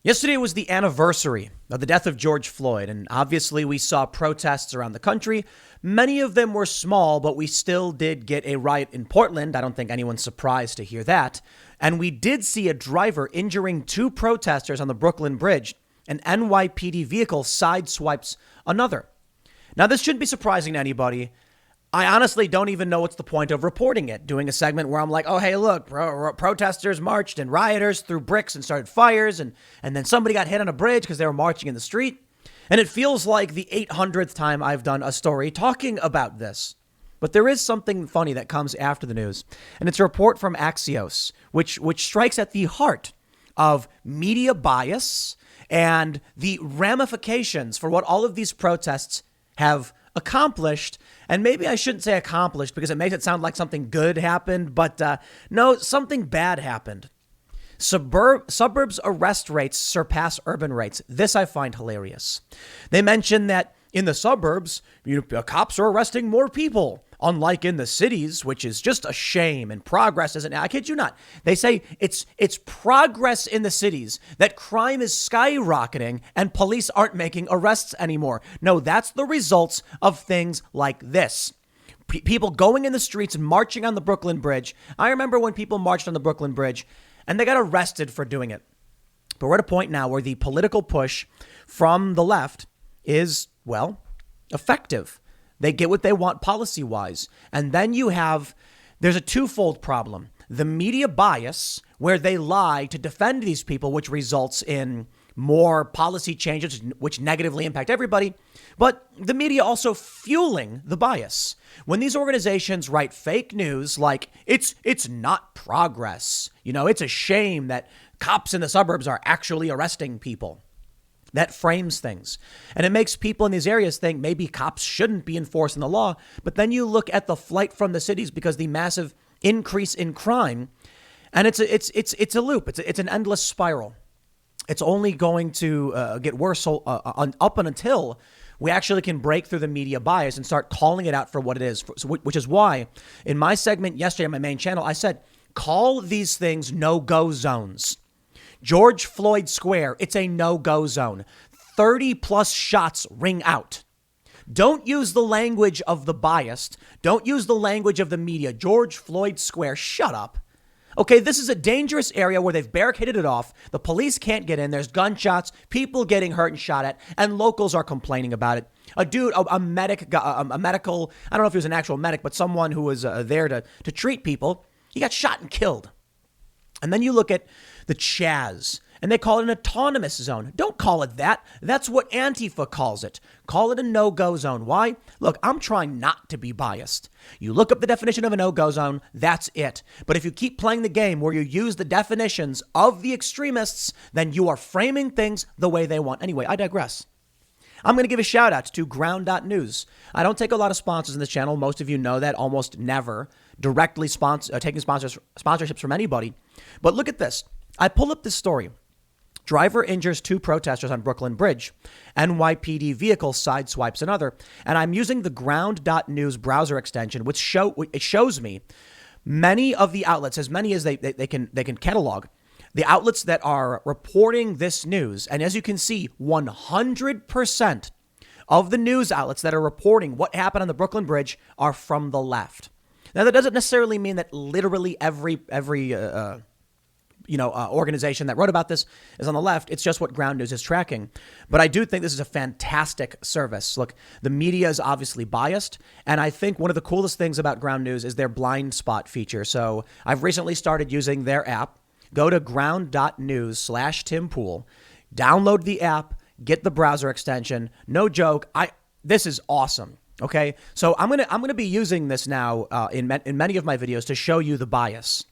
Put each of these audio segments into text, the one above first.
Yesterday was the anniversary of the death of George Floyd, and obviously we saw protests around the country. Many of them were small, but we still did get a riot in Portland. I don't think anyone's surprised to hear that. And we did see a driver injuring two protesters on the Brooklyn Bridge. An NYPD vehicle sideswipes another. Now, this shouldn't be surprising to anybody. I honestly don't even know what's the point of reporting it, doing a segment where I'm like, oh, hey, look, protesters marched and rioters threw bricks and started fires. And then somebody got hit on a bridge because they were marching in the street. And it feels like the 800th time I've done a story talking about this. But there is something funny that comes after the news. And it's a report from Axios, which strikes at the heart of media bias and the ramifications for what all of these protests have accomplished. And maybe I shouldn't say accomplished because it makes it sound like something good happened. But no, something bad happened. Suburbs arrest rates surpass urban rates. This I find hilarious. They mention that in the suburbs, cops are arresting more people, unlike in the cities, which is just a shame. And progress isn't. I kid you not. They say it's progress in the cities that crime is skyrocketing and police aren't making arrests anymore. No, that's the results of things like this. People going in the streets and marching on the Brooklyn Bridge. I remember when people marched on the Brooklyn Bridge and they got arrested for doing it. But we're at a point now where the political push from the left is, well, effective. They get what they want policy-wise. And then there's a twofold problem. The media bias, where they lie to defend these people, which results in more policy changes, which negatively impact everybody. But the media also fueling the bias. When these organizations write fake news like it's not progress, it's a shame that cops in the suburbs are actually arresting people. That frames things. And it makes people in these areas think maybe cops shouldn't be enforcing the law. But then you look at the flight from the cities because the massive increase in crime, and it's a loop. It's an endless spiral. It's only going to get worse up and until we actually can break through the media bias and start calling it out for what it is, which is why in my segment yesterday on my main channel, I said, call these things no-go zones. George Floyd Square, it's a no-go zone. 30 plus shots ring out. Don't use the language of the biased. Don't use the language of the media. George Floyd Square, shut up. Okay, this is a dangerous area where they've barricaded it off. The police can't get in. There's gunshots, people getting hurt and shot at, and locals are complaining about it. A dude, a medical, I don't know if he was an actual medic, but someone who was there to treat people, he got shot and killed. And then you look at the Chaz, and they call it an autonomous zone. Don't call it that. That's what Antifa calls it. Call it a no-go zone. Why? Look, I'm trying not to be biased. You look up the definition of a no-go zone, that's it. But if you keep playing the game where you use the definitions of the extremists, then you are framing things the way they want. Anyway, I digress. I'm going to give a shout out to ground.news. I don't take a lot of sponsors in this channel. Most of you know that. Almost never directly taking sponsorships from anybody. But look at this. I pull up this story. Driver injures two protesters on Brooklyn Bridge. NYPD vehicle sideswipes another. And I'm using the ground.news browser extension, which shows me many of the outlets, as many as they can catalog, the outlets that are reporting this news. And as you can see, 100% of the news outlets that are reporting what happened on the Brooklyn Bridge are from the left. Now, that doesn't necessarily mean that literally every organization that wrote about this is on the left. It's just what Ground News is tracking. But I do think this is a fantastic service. Look, the media is obviously biased. And I think one of the coolest things about Ground News is their blind spot feature. So I've recently started using their app. Go to ground.news/Tim Pool, download the app, get the browser extension. No joke. This is awesome. Okay. So I'm going to be using this now in many of my videos to show you the bias.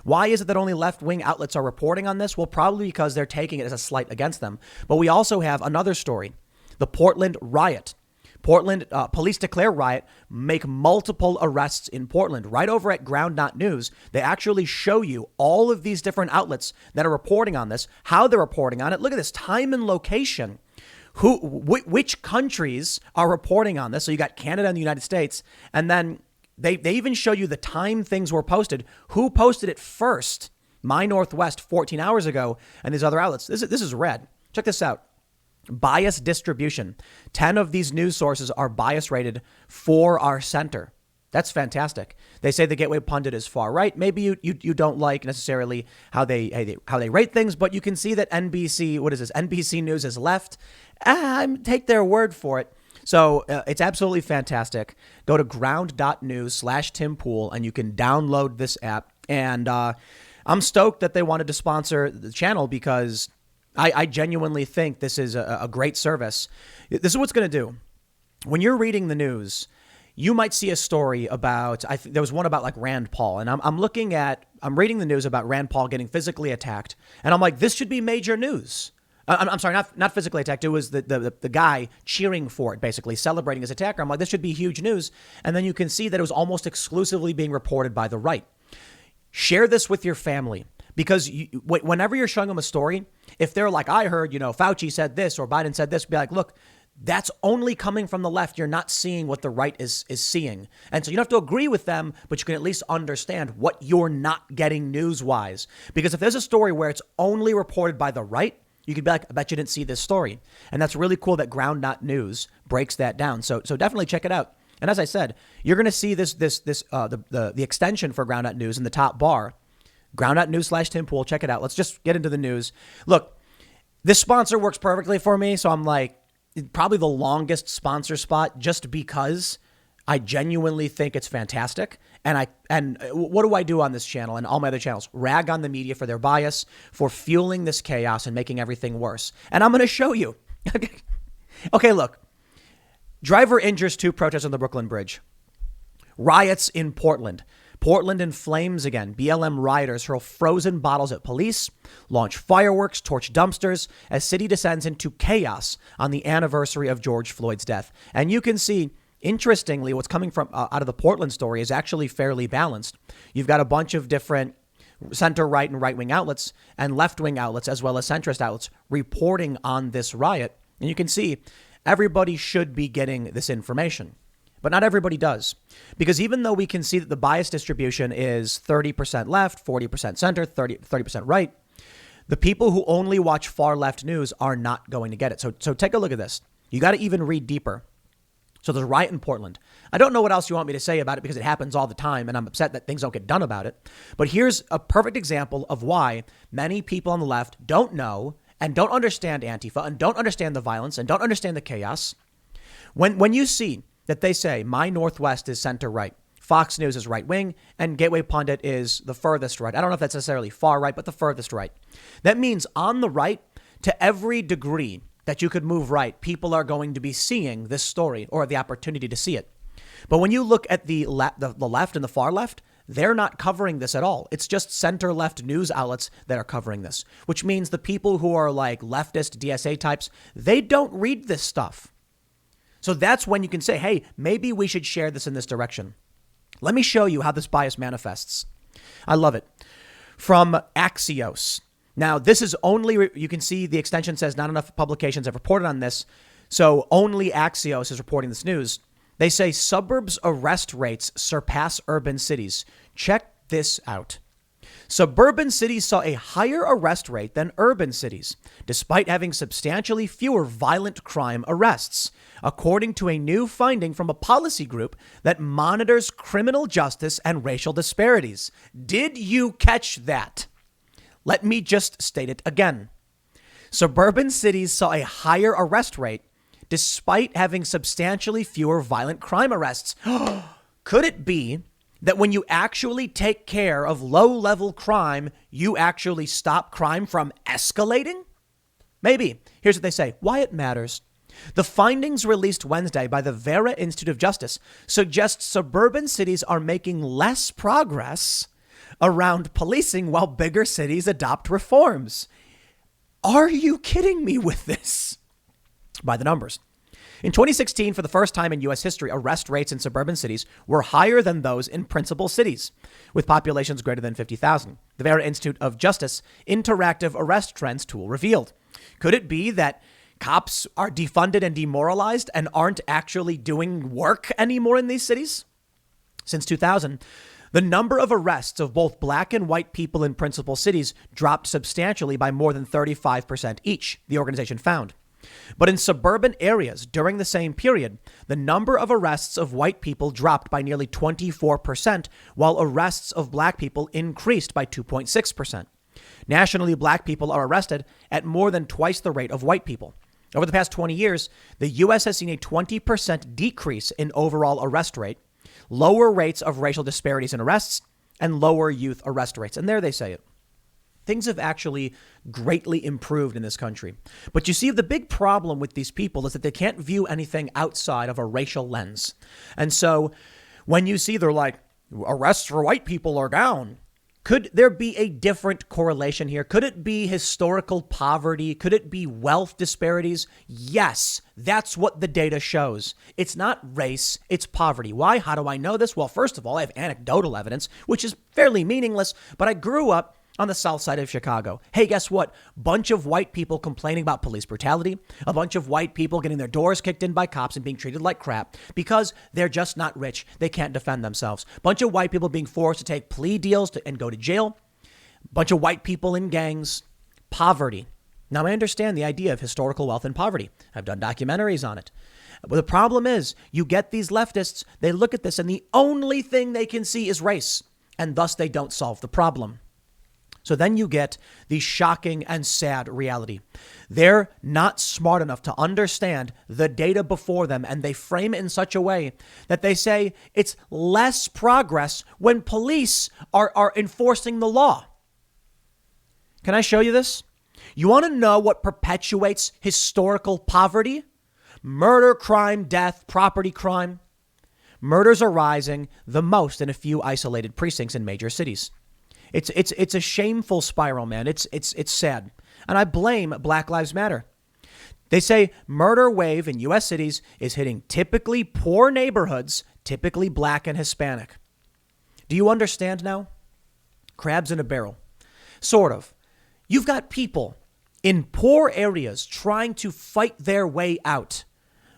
Why is it that only left-wing outlets are reporting on this? Well, probably because they're taking it as a slight against them. But we also have another story, the Portland riot. Portland police declare riot, make multiple arrests in Portland. Right over at ground.news, they actually show you all of these different outlets that are reporting on this, how they're reporting on it. Look at this, time and location. Which countries are reporting on this? So you got Canada and the United States, and then they even show you the time things were posted, who posted it first, My Northwest 14 hours ago, and these other outlets. This is red. Check this out. Bias distribution. 10 of these news sources are bias rated for our center. That's fantastic. They say the Gateway Pundit is far right. Maybe you don't like necessarily how they rate things, but you can see that NBC News is left. Take their word for it. So it's absolutely fantastic. Go to ground.news/Tim Pool and you can download this app. And I'm stoked that they wanted to sponsor the channel because I genuinely think this is a great service. This is what's going to do. When you're reading the news, you might see a story about, there was one about like Rand Paul, and I'm reading the news about Rand Paul getting physically attacked, and I'm like, this should be major news. I'm sorry, not physically attacked. It was the guy cheering for it, basically celebrating his attacker. I'm like, this should be huge news. And then you can see that it was almost exclusively being reported by the right. Share this with your family, because whenever you're showing them a story, if they're like, I heard, Fauci said this or Biden said this, be like, look, that's only coming from the left. You're not seeing what the right is seeing. And so you don't have to agree with them, but you can at least understand what you're not getting news-wise. Because if there's a story where it's only reported by the right, you could be like, I bet you didn't see this story. And that's really cool that Ground.News breaks that down. So definitely check it out. And as I said, you're going to see the extension for Ground.News in the top bar. Ground.News/Tim Pool. Check it out. Let's just get into the news. Look, this sponsor works perfectly for me. So I'm like, probably the longest sponsor spot just because I genuinely think it's fantastic. And what do I do on this channel and all my other channels? Rag on the media for their bias, for fueling this chaos and making everything worse. And I'm going to show you. Okay, look. Driver injures 2 protesters on the Brooklyn Bridge. Riots in Portland. Portland in flames again. BLM rioters hurl frozen bottles at police, launch fireworks, torch dumpsters as city descends into chaos on the anniversary of George Floyd's death. And you can see, interestingly, what's coming from out of the Portland story is actually fairly balanced. You've got a bunch of different center-right and right-wing outlets and left-wing outlets, as well as centrist outlets, reporting on this riot. And you can see everybody should be getting this information. But not everybody does, because even though we can see that the bias distribution is 30% left, 40% center, 30% right, the people who only watch far left news are not going to get it. So take a look at this. You got to even read deeper. So there's a riot in Portland. I don't know what else you want me to say about it because it happens all the time and I'm upset that things don't get done about it. But here's a perfect example of why many people on the left don't know and don't understand Antifa and don't understand the violence and don't understand the chaos. When you see that they say my Northwest is center right, Fox News is right wing, and Gateway Pundit is the furthest right. I don't know if that's necessarily far right, but the furthest right. That means on the right, to every degree that you could move right, people are going to be seeing this story or the opportunity to see it. But when you look at the left and the far left, they're not covering this at all. It's just center left news outlets that are covering this, which means the people who are like leftist DSA types, they don't read this stuff. So that's when you can say, hey, maybe we should share this in this direction. Let me show you how this bias manifests. I love it. From Axios. Now, this is only, you can see the extension says not enough publications have reported on this. So only Axios is reporting this news. They say suburbs arrest rates surpass urban cities. Check this out. Suburban cities saw a higher arrest rate than urban cities, despite having substantially fewer violent crime arrests, according to a new finding from a policy group that monitors criminal justice and racial disparities. Did you catch that? Let me just state it again. Suburban cities saw a higher arrest rate, despite having substantially fewer violent crime arrests. Could it be that when you actually take care of low-level crime, you actually stop crime from escalating? Maybe. Here's what they say. Why it matters. The findings released Wednesday by the Vera Institute of Justice suggest suburban cities are making less progress around policing while bigger cities adopt reforms. Are you kidding me with this? By the numbers. In 2016, for the first time in U.S. history, arrest rates in suburban cities were higher than those in principal cities, with populations greater than 50,000. The Vera Institute of Justice Interactive Arrest Trends tool revealed. Could it be that cops are defunded and demoralized and aren't actually doing work anymore in these cities? Since 2000, The number of arrests of both black and white people in principal cities dropped substantially by more than 35% each, the organization found. But in suburban areas during the same period, the number of arrests of white people dropped by nearly 24%, while arrests of black people increased by 2.6%. Nationally, black people are arrested at more than twice the rate of white people. Over the past 20 years, the U.S. has seen a 20% decrease in overall arrest rate, lower rates of racial disparities in arrests, and lower youth arrest rates. And there they say it. Things have actually greatly improved in this country. But you see, the big problem with these people is that they can't view anything outside of a racial lens. And so when you see they're like, arrests for white people are down, could there be a different correlation here? Could it be historical poverty? Could it be wealth disparities? Yes, that's what the data shows. It's not race, it's poverty. Why? How do I know this? Well, first of all, I have anecdotal evidence, which is fairly meaningless, but I grew up on the south side of Chicago. Hey, guess what? Bunch of white people complaining about police brutality. A bunch of white people getting their doors kicked in by cops and being treated like crap because they're just not rich. They can't defend themselves. Bunch of white people being forced to take plea deals and go to jail. Bunch of white people in gangs. Poverty. Now, I understand the idea of historical wealth and poverty. I've done documentaries on it. But the problem is, you get these leftists, they look at this and the only thing they can see is race. And thus they don't solve the problem. So then you get the shocking and sad reality. They're not smart enough to understand the data before them, and they frame it in such a way that they say it's less progress when police are enforcing the law. Can I show you this? You want to know what perpetuates historical poverty? Murder, crime, death, property crime. Murders are rising the most in a few isolated precincts in major cities. It's a shameful spiral, man. It's sad. And I blame Black Lives Matter. They say murder wave in U.S. cities is hitting typically poor neighborhoods, typically black and Hispanic. Do you understand now? Crabs in a barrel. Sort of. You've got people in poor areas trying to fight their way out.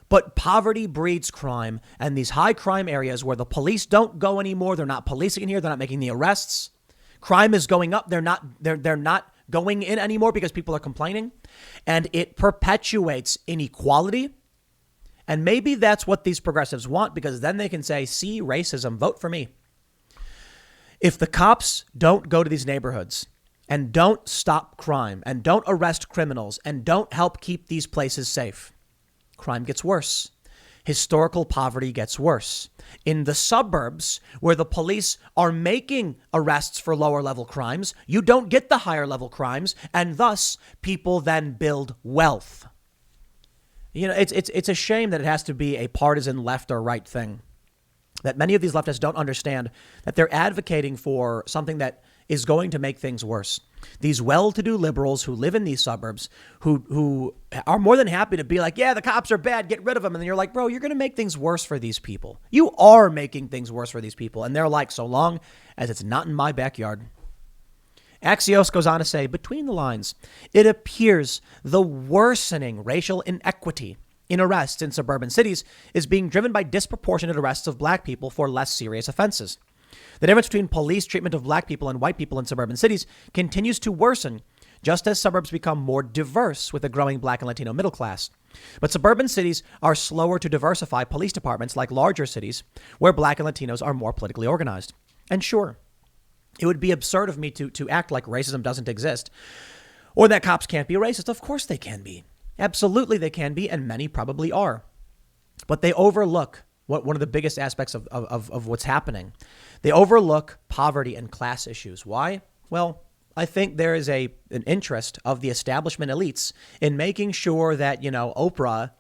But poverty breeds crime, and these high crime areas where the police don't go anymore, they're not policing in here, they're not making the arrests. Crime is going up. They're not going in anymore because people are complaining, and it perpetuates inequality. And maybe that's what these progressives want, because then they can say, see, racism, vote for me. If the cops don't go to these neighborhoods and don't stop crime and don't arrest criminals and don't help keep these places safe, crime gets worse. Historical poverty gets worse. In the suburbs, where the police are making arrests for lower level crimes, you don't get the higher level crimes, and thus people then build wealth. You know, it's a shame that it has to be a partisan left or right thing, that many of these leftists don't understand that they're advocating for something that is going to make things worse. These well-to-do liberals who live in these suburbs, who are more than happy to be like, yeah, the cops are bad, get rid of them. And then you're like, bro, you're going to make things worse for these people. You are making things worse for these people. And they're like, so long as it's not in my backyard. Axios goes on to say, between the lines, it appears the worsening racial inequity in arrests in suburban cities is being driven by disproportionate arrests of black people for less serious offenses. The difference between police treatment of black people and white people in suburban cities continues to worsen, just as suburbs become more diverse with a growing black and Latino middle class. But suburban cities are slower to diversify police departments like larger cities, where black and Latinos are more politically organized. And sure, it would be absurd of me to act like racism doesn't exist, or that cops can't be racist. Of course they can be. Absolutely they can be, and many probably are. But they overlook one of the biggest aspects of what's happening. They overlook poverty and class issues. Why? Well, I think there is an interest of the establishment elites in making sure that, Oprah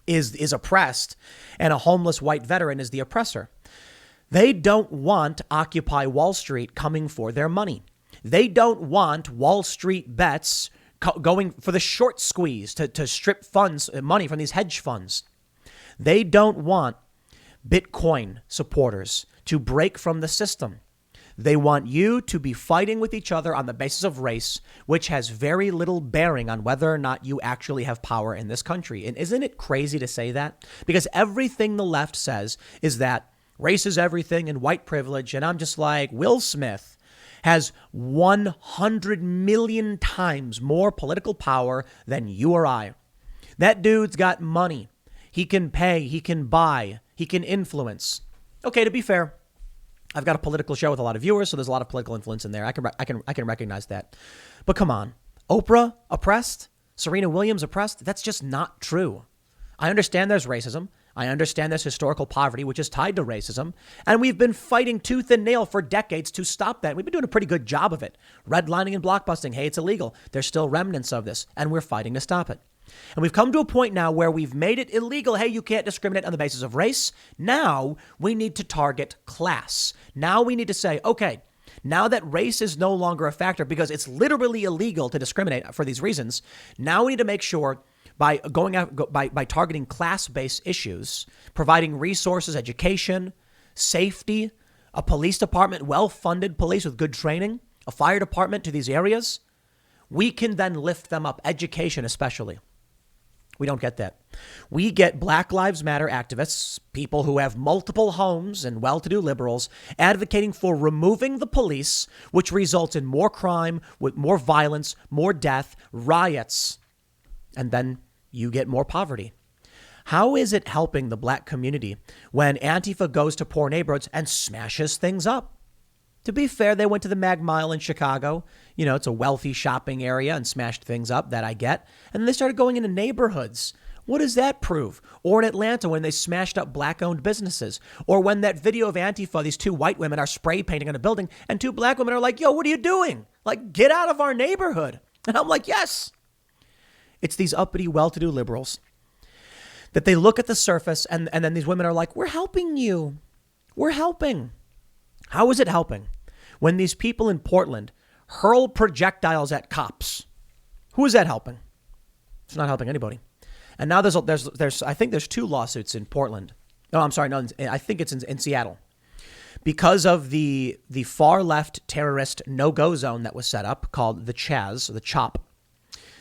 is oppressed and a homeless white veteran is the oppressor. They don't want Occupy Wall Street coming for their money. They don't want Wall Street bets going for the short squeeze to strip money from these hedge funds. They don't want Bitcoin supporters to break from the system. They want you to be fighting with each other on the basis of race, which has very little bearing on whether or not you actually have power in this country. And isn't it crazy to say that? Because everything the left says is that race is everything and white privilege. And I'm just like, Will Smith has 100 million times more political power than you or I. That dude's got money. He can pay, he can buy, he can influence. Okay, to be fair, I've got a political show with a lot of viewers, so there's a lot of political influence in there. I can recognize that. But come on, Oprah oppressed, Serena Williams oppressed? That's just not true. I understand there's racism. I understand there's historical poverty, which is tied to racism. And we've been fighting tooth and nail for decades to stop that. We've been doing a pretty good job of it. Redlining and blockbusting. Hey, it's illegal. There's still remnants of this, and we're fighting to stop it. And we've come to a point now where we've made it illegal. Hey, you can't discriminate on the basis of race. Now we need to target class. Now we need to say, okay, now that race is no longer a factor because it's literally illegal to discriminate for these reasons. Now we need to make sure by going out by targeting class-based issues, providing resources, education, safety, a police department, well-funded police with good training, a fire department to these areas, we can then lift them up, education especially. We don't get that. We get Black Lives Matter activists, people who have multiple homes and well-to-do liberals advocating for removing the police, which results in more crime, with more violence, more death, riots, and then you get more poverty. How is it helping the black community when Antifa goes to poor neighborhoods and smashes things up? To be fair, they went to the Mag Mile in Chicago. You know, it's a wealthy shopping area and smashed things up, that I get. And then they started going into neighborhoods. What does that prove? Or in Atlanta when they smashed up black-owned businesses. Or when that video of Antifa, these two white women are spray painting on a building and two black women are like, yo, what are you doing? Like, get out of our neighborhood. And I'm like, yes. It's these uppity, well-to-do liberals that they look at the surface and then these women are like, we're helping you. We're helping. How is it helping when these people in Portland hurl projectiles at cops? Who is that helping? It's not helping anybody. And now there's I think there's two lawsuits in Portland. No, I'm sorry. No, I think it's in Seattle because of the far left terrorist no-go zone that was set up called the Chaz, or the CHOP.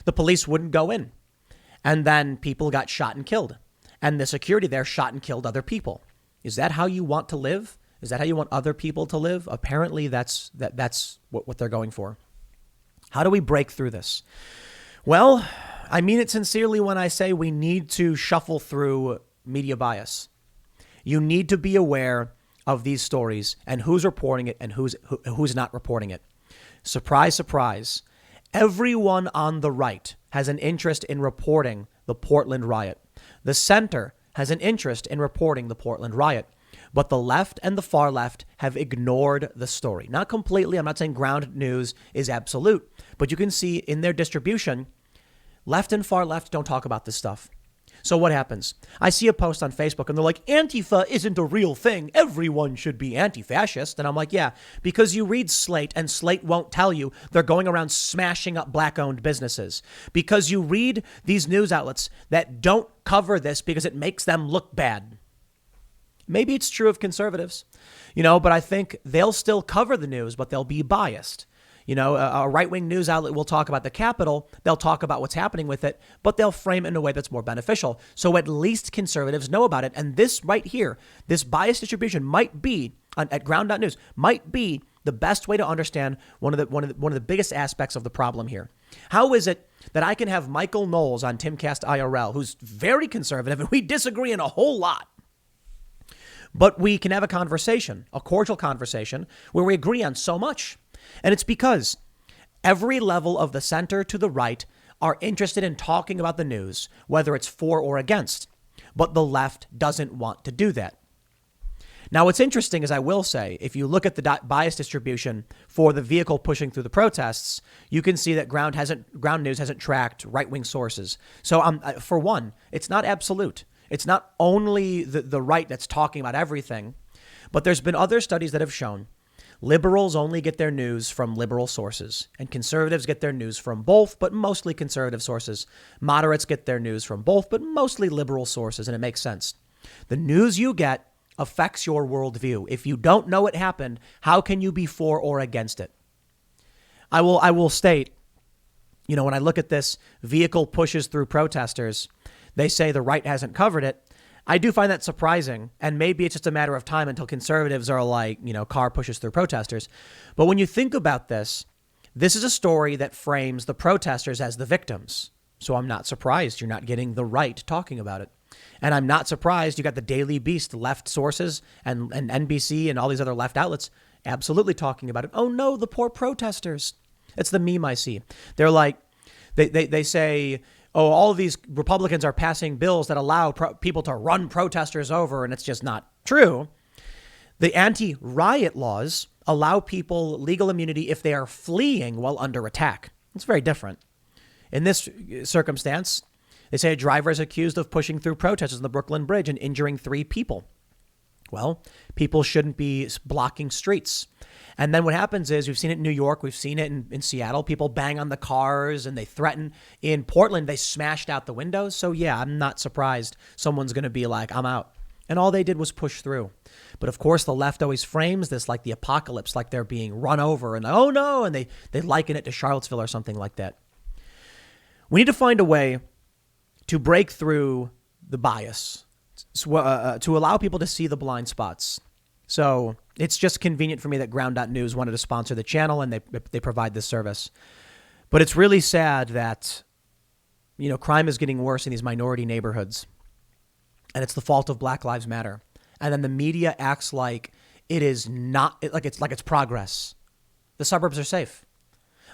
The police wouldn't go in. And then people got shot and killed. And the security there shot and killed other people. Is that how you want to live? Is that how you want other people to live? Apparently, that's what they're going for. How do we break through this? Well, I mean it sincerely when I say we need to shuffle through media bias. You need to be aware of these stories and who's reporting it and who's not reporting it. Surprise, surprise. Everyone on the right has an interest in reporting the Portland riot. The center has an interest in reporting the Portland riot. But the left and the far left have ignored the story. Not completely. I'm not saying ground news is absolute. But you can see in their distribution, left and far left don't talk about this stuff. So what happens? I see a post on Facebook and they're like, Antifa isn't a real thing. Everyone should be anti-fascist. And I'm like, yeah, because you read Slate and Slate won't tell you they're going around smashing up black-owned businesses. Because you read these news outlets that don't cover this because it makes them look bad. Maybe it's true of conservatives, but I think they'll still cover the news, but they'll be biased. A right-wing news outlet will talk about the Capitol. They'll talk about what's happening with it, but they'll frame it in a way that's more beneficial. So at least conservatives know about it. And this right here, this bias distribution might be at ground.news might be the best way to understand one of the biggest aspects of the problem here. How is it that I can have Michael Knowles on Timcast IRL, who's very conservative, and we disagree in a whole lot? But we can have a conversation, a cordial conversation, where we agree on so much. And it's because every level of the center to the right are interested in talking about the news, whether it's for or against. But the left doesn't want to do that. Now, what's interesting is I will say, if you look at the bias distribution for the vehicle pushing through the protests, you can see that ground news hasn't tracked right-wing sources. So for one, it's not absolute. It's not only the right that's talking about everything, but there's been other studies that have shown liberals only get their news from liberal sources and conservatives get their news from both, but mostly conservative sources. Moderates get their news from both, but mostly liberal sources. And it makes sense. The news you get affects your worldview. If you don't know it happened, how can you be for or against it? I will state, when I look at this vehicle pushes through protesters, they say the right hasn't covered it. I do find that surprising, and maybe it's just a matter of time until conservatives are like, car pushes through protesters. But when you think about this, this is a story that frames the protesters as the victims. So I'm not surprised you're not getting the right talking about it. And I'm not surprised you got the Daily Beast, left sources, and NBC and all these other left outlets absolutely talking about it. Oh no, the poor protesters. It's the meme I see. They're like, they say, oh, all of these Republicans are passing bills that allow people to run protesters over, and it's just not true. The anti-riot laws allow people legal immunity if they are fleeing while under attack. It's very different. In this circumstance, they say a driver is accused of pushing through protesters on the Brooklyn Bridge and injuring 3 people. Well, people shouldn't be blocking streets. And then what happens is, we've seen it in New York, we've seen it in Seattle, people bang on the cars and they threaten. In Portland, they smashed out the windows. So yeah, I'm not surprised someone's going to be like, I'm out. And all they did was push through. But of course, the left always frames this like the apocalypse, like they're being run over and oh no, and they liken it to Charlottesville or something like that. We need to find a way to break through the bias, to allow people to see the blind spots. So it's just convenient for me that Ground.News wanted to sponsor the channel and they provide this service. But it's really sad that, crime is getting worse in these minority neighborhoods. And it's the fault of Black Lives Matter. And then the media acts like it is not, like it's progress. The suburbs are safe.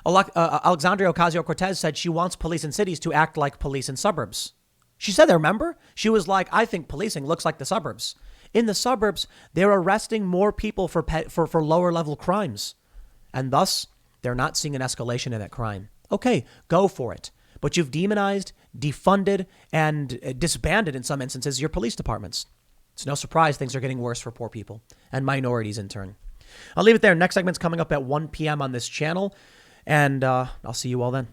Alexandria Ocasio-Cortez said she wants police in cities to act like police in suburbs. She said that, remember? She was like, I think policing looks like the suburbs. In the suburbs, they're arresting more people for lower level crimes. And thus, they're not seeing an escalation in that crime. Okay, go for it. But you've demonized, defunded, and disbanded in some instances your police departments. It's no surprise things are getting worse for poor people and minorities in turn. I'll leave it there. Next segment's coming up at 1 p.m. on this channel. And I'll see you all then.